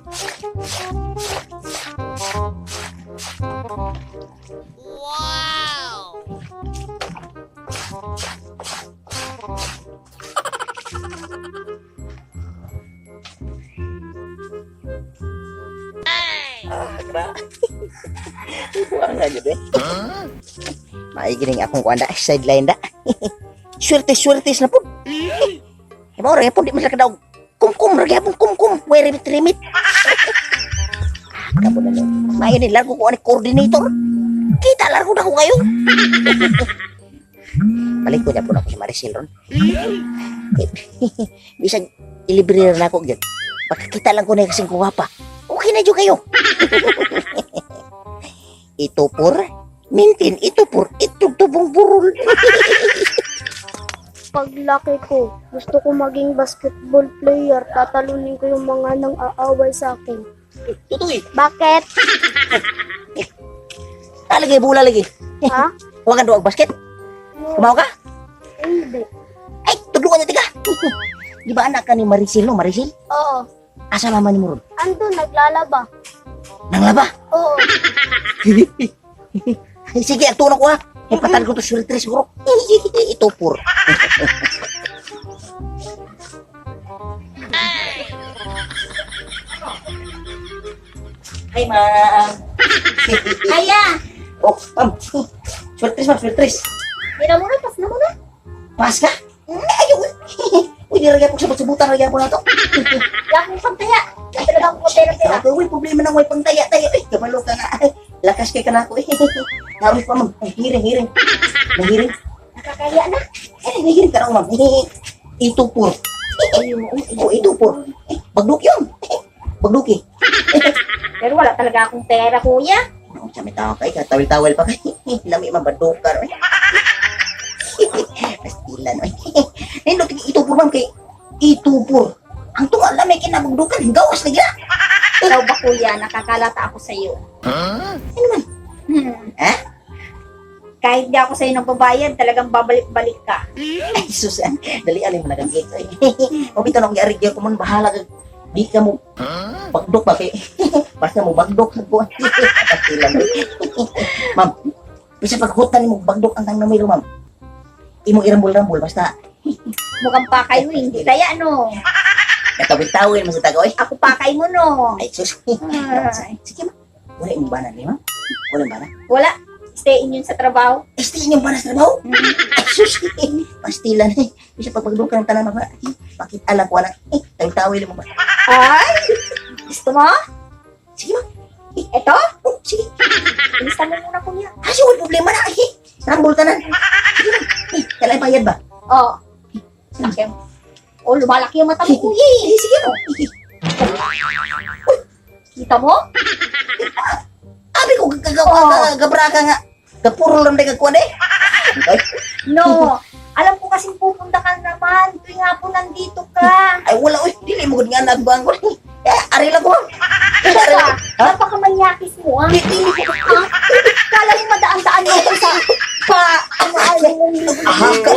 Wow! Buang aja deh. Maigining akong kuanda sideline da. Swerte-swertes na po. Emang orang pun di masa kedaw kum-kum lagi pun kum-kum, we rimit-rimit. Kamu na lang. Mainin largo ko ani koordinator. Kita largo na ko ngayon. Balik ko niya po na ako si Maricel ron. Bisa ilibrir na ako dyan. Pagkakita lang ko na kasing kuwapa. Okay na dyan kayo. Ito por mintin, ito por itugtubong burol. Paglaki ko, gusto ko maging basketball player. Tatalunin ko yung mga nang aaway sa akin. Tutoy. Bakit? Lagi bola lagi. Ha? Huwag ka doon basket. Kumaw ka? Hindi. Ay, tudungan niya tiga. Di ba anak ka ni Maricel no? Maricel? Oo. Asa mama ni Murod? Andun, naglalaba. Nang laba? Oo. Ay, sige, ang tulong ko ha. Ay, patal ko to swerte siguro. Ito por. Hi, ma'am. Kaya! Oh, ma'am. Swerte, ma'am, swerte. Mira mo na, pas na mo na. Pas ka? Ayaw. Uy, nilagay po sa subutan, nilagay po na to. Yakong pantaya. Talagang ko pera-pera. Okay, uy, problema na, uy, pangtaya-taya. Ay, kabalo ka nga. Ay, lakas kay ka na ako. Nawis pa, ma'am. Ay, hiring. Nahiring. Nakakaya na. Ay, nahiring ka na, ma'am. Ito po. Ito po. Bagduk yun. Bagduki. Pero wala talaga akong pera, kuya. Ang sami tao kay ka, tawil-tawil pa kay. Lami mabadukar. Pastilan. Nindot ito po, ma'am, kay ito po. Ang tunga lamay kinabagdukan, gawas lagi na. Ikaw ba, kuya? Nakakalata ako sa'yo. Ano man? Ha? Kahit di ako sa'yo nagbabayad, talagang babalik-balik ka. Ay, Susan, dali alin mo nagamit. O, bito na kong i-arigyan ko man, bahala ka. Di ka mo bagdok ba kay basta mo bagdok ko. Pastilan. Ma'am, bisa paghutan ni mo bagdok ang tang namiro, ma'am. Imo irambol-rambol basta Mukhang pakay mo, hindi kaya, no? natawid-tawid mo sa tagoy. Ako pakay mo, no? Ay, sus. Ay. Sige, ma'am. Wala yung bana ni ma'am. Wala yung bana. Wala. Stay in yun sa trabaho. Este yung bana sa trabaho. Ay, sus. Pastilan. Bisa pagpagdok ka ng tanan, ma'am. Bakit alam ko na. Tawid-tawid mo ba? Ay! Gusto mo? Sige, ma'am. Eto? Oh, sige. Ilista mo muna, kuya. Kasi wala problema na. Rambol ka na. Sige, ma'am. Kailangan bayad ba? Oo. Laki mo. Oh, lumalaki yung mata mo, kuya. Sige, ma'am. Kita mo? Abi ko gabra ka nga. Kapuro lang daga ko eh. Ay, No. Alam ko kasing pupunta ka naman. Tuwing nga po nandito ka. ay wala oy, dili mo gud nga nagbang ko. Ari lang ko. Ari lang. Ha? Napakamanyakis mo, ah. Dili ko. Kala mo madaan-daan mo pa sa ano mo. Ah, ka.